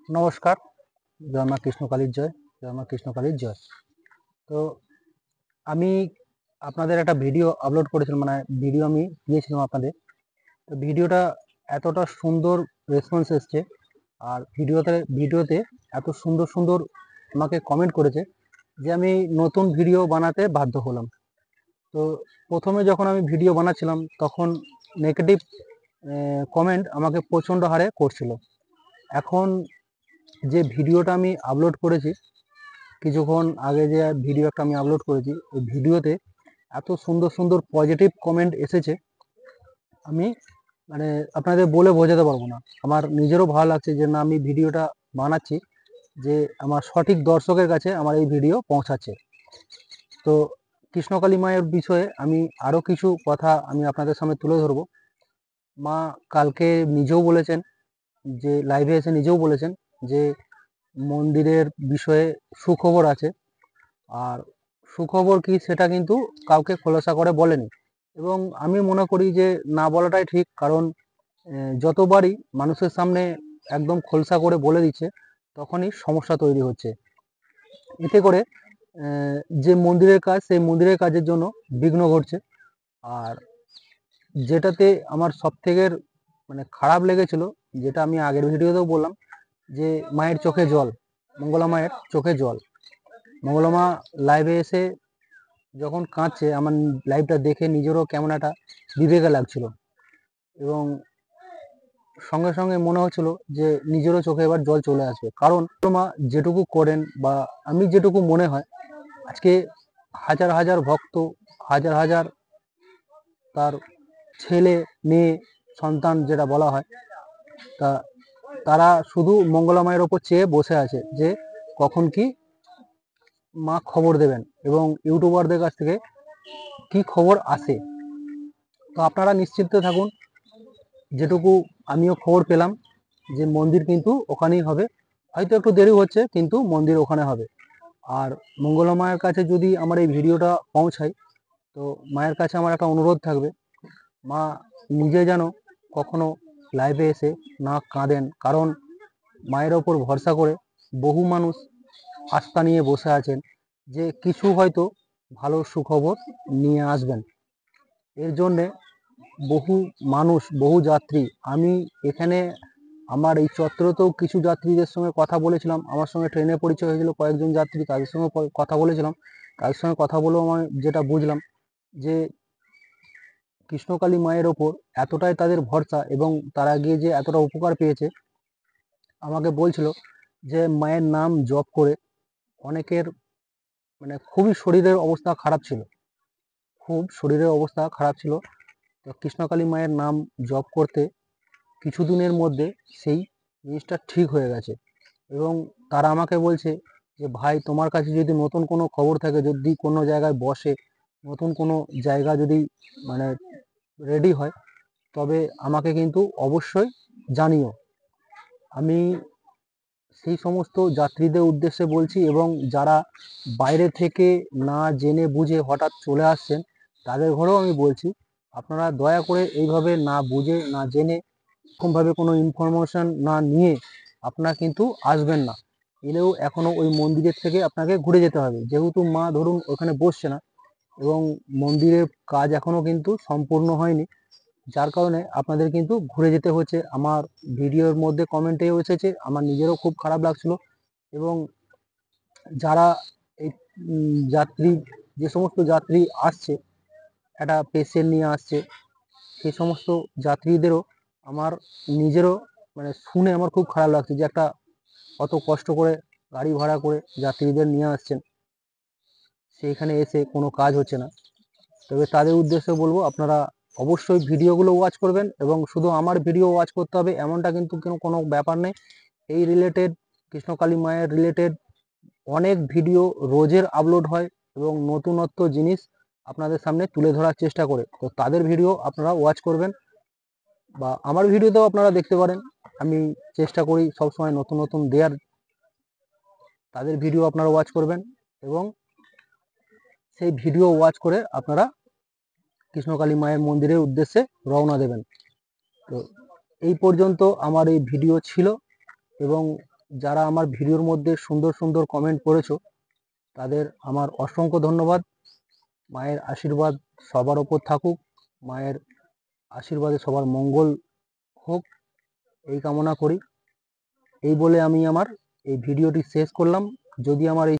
নমস্কার। জয় মা কৃষ্ণকালীর জয়, জয় মা কৃষ্ণকালীর জয়। তো আমি আপনাদের একটা ভিডিও আপলোড করেছিলাম, মানে ভিডিও আমি দিয়েছিলাম আপনাদের। তো ভিডিওটা এতটা সুন্দর রেসপন্স এসছে, আর ভিডিওতে এত সুন্দর সুন্দর আমাকে কমেন্ট করেছে যে আমি নতুন ভিডিও বানাতে বাধ্য হলাম। তো প্রথমে যখন আমি ভিডিও বানাচ্ছিলাম তখন নেগেটিভ কমেন্ট আমাকে প্রচণ্ড হারে করছিল। এখন যে ভিডিওটা আমি আপলোড করেছি, কিছুক্ষণ আগে যে ভিডিও একটা আমি আপলোড করেছি, ওই ভিডিওতে এত সুন্দর সুন্দর পজিটিভ কমেন্ট এসেছে, আমি মানে আপনাদের বলে বোঝাতে পারবো না। আমার নিজেরও ভালো লাগছে যে না, আমি ভিডিওটা বানাচ্ছি, যে আমার সঠিক দর্শকের কাছে আমার এই ভিডিও পৌঁছাচ্ছে। তো কৃষ্ণকালী মায়ের বিষয়ে আমি আরও কিছু কথা আমি আপনাদের সামনে তুলে ধরবো। মা কালকে নিজেও বলেছেন, যে লাইভে এসে নিজেও বলেছেন যে মন্দিরের বিষয়ে সুখবর আছে। আর সুখবর কি সেটা কিন্তু কাউকে খোলাসা করে বলেনি, এবং আমি মনে করি যে না বলাটাই ঠিক। কারণ যতবারই মানুষের সামনে একদম খোলসা করে বলে দিচ্ছে, তখনই সমস্যা তৈরি হচ্ছে। এতে করে যে মন্দিরের কাজ, সেই মন্দিরের কাজের জন্য বিঘ্ন ঘটছে। আর যেটাতে আমার সব থেকে মানে খারাপ লেগেছিল, যেটা আমি আগের ভিডিওতেও বললাম, যে মায়ের চোখে জল, মঙ্গলা মায়ের চোখে জল। মঙ্গলা মা লাইভে এসে যখন কাঁদছে, আমার লাইভটা দেখে নিজেরও কেমন একটা বিবেকে লাগছিল, এবং সঙ্গে সঙ্গে মনে হচ্ছিল যে নিজেরও চোখে এবার জল চলে আসবে। কারণ মা যেটুকু করেন, বা আমি যেটুকু মনে হয়, আজকে হাজার হাজার ভক্ত, হাজার হাজার তার ছেলে মেয়ে সন্তান যেটা বলা হয়, তা তারা শুধু মঙ্গলা মায়ের ওপর চেয়ে বসে আছে যে কখন কি মা খবর দেবেন, এবং ইউটিউবারদের কাছ থেকে কি খবর আসে। তো আপনারা নিশ্চিন্তে থাকুন, যেটুকু আমিও খবর পেলাম যে মন্দির কিন্তু ওখানেই হবে। হয়তো একটু দেরি হচ্ছে, কিন্তু মন্দির ওখানে হবে। আর মঙ্গলা মায়ের কাছে যদি আমার এই ভিডিওটা পৌঁছায়, তো মায়ের কাছে আমার একটা অনুরোধ থাকবে, মা নিজে যেন কখনো লাইভে এসে না কাঁদেন। কারণ মায়ের ওপর ভরসা করে বহু মানুষ আস্থা নিয়ে বসে আছেন যে কিছু হয়তো ভালো সুখবর নিয়ে আসবেন। এর জন্যে বহু মানুষ, বহু যাত্রী, আমি এখানে আমার এই চত্বরতেও কিছু যাত্রীদের সঙ্গে কথা বলেছিলাম। আমার সঙ্গে ট্রেনে পরিচয় হয়েছিল কয়েকজন যাত্রী, তাদের সঙ্গে কথা বলেছিলাম। তাদের সঙ্গে কথা বলেও আমি যেটা বুঝলাম, যে কৃষ্ণকালী মায়ের ওপর এতটাই তাদের ভরসা, এবং তারা গিয়ে যে এতটা উপকার পেয়েছে, আমাকে বলছিল যে মায়ের নাম জপ করে অনেকের মানে খুবই শরীরের অবস্থা খারাপ ছিল, খুব শরীরের অবস্থা খারাপ ছিল। তো কৃষ্ণকালী মায়ের নাম জপ করতে কিছুদিনের মধ্যে সেই জিনিসটা ঠিক হয়ে গেছে। এবং তারা আমাকে বলছে যে ভাই, তোমার কাছে যদি নতুন কোনো খবর থাকে, যদি কোনো জায়গায় বসে, নতুন কোনো জায়গা যদি মানে রেডি হয়, তবে আমাকে কিন্তু অবশ্যই জানিও। আমি সেই সমস্ত যাত্রীদের উদ্দেশ্যে বলছি, এবং যারা বাইরে থেকে না জেনে বুঝে হঠাৎ চলে আসছেন, তাদের ঘরেও আমি বলছি, আপনারা দয়া করে এইভাবে না বুঝে না জেনে, এরকমভাবে কোনো ইনফরমেশন না নিয়ে আপনারা কিন্তু আসবেন না। এলেও এখনও ওই মন্দিরের থেকে আপনাকে ঘুরে যেতে হবে, যেহেতু মা ধরুন ওখানে বসছে না, এবং মন্দিরের কাজ এখনও কিন্তু সম্পূর্ণ হয়নি, যার কারণে আপনাদের কিন্তু ঘুরে যেতে হচ্ছে। আমার ভিডিওর মধ্যে কমেন্টেও এসেছে, আমার নিজেরও খুব খারাপ লাগছিল। এবং যারা এই যাত্রী, যে সমস্ত যাত্রী আসছে, একটা পেশেন্ট নিয়ে আসছে, সেই সমস্ত যাত্রীদেরও আমার নিজেরও মানে শুনে আমার খুব খারাপ লাগছে, যে একটা অত কষ্ট করে গাড়ি ভাড়া করে যাত্রীদের নিয়ে আসছেন, সেইখানে এসে কোনো কাজ হচ্ছে না। তবে তাদের উদ্দেশ্যে বলবো, আপনারা অবশ্যই ভিডিওগুলো ওয়াচ করবেন, এবং শুধু আমার ভিডিও ওয়াচ করতে হবে এমনটা কিন্তু কোনো ব্যাপার নেই। এই রিলেটেড, কৃষ্ণকালী মায়ের রিলেটেড অনেক ভিডিও রোজের আপলোড হয়, এবং নতুনত্ব জিনিস আপনাদের সামনে তুলে ধরার চেষ্টা করে। তো তাদের ভিডিও আপনারা ওয়াচ করবেন, বা আমার ভিডিওতেও আপনারা দেখতে পারেন। আমি চেষ্টা করি সবসময় নতুন নতুন দেওয়ার। তাদের ভিডিও আপনারা ওয়াচ করবেন, এবং সেই ভিডিও ওয়াচ করে আপনারা কৃষ্ণকালী মায়ের মন্দিরের উদ্দেশ্যে রওনা দেবেন। তো এই পর্যন্ত আমার এই ভিডিও ছিল, এবং যারা আমার ভিডিওর মধ্যে সুন্দর সুন্দর কমেন্ট করেছো তাদের আমার অসংখ্য ধন্যবাদ। মায়ের আশীর্বাদ সবার ওপর থাকুক, মায়ের আশীর্বাদে সবার মঙ্গল হোক, এই কামনা করি। এই বলে আমি আমার এই ভিডিওটি শেষ করলাম। যদি আমার এই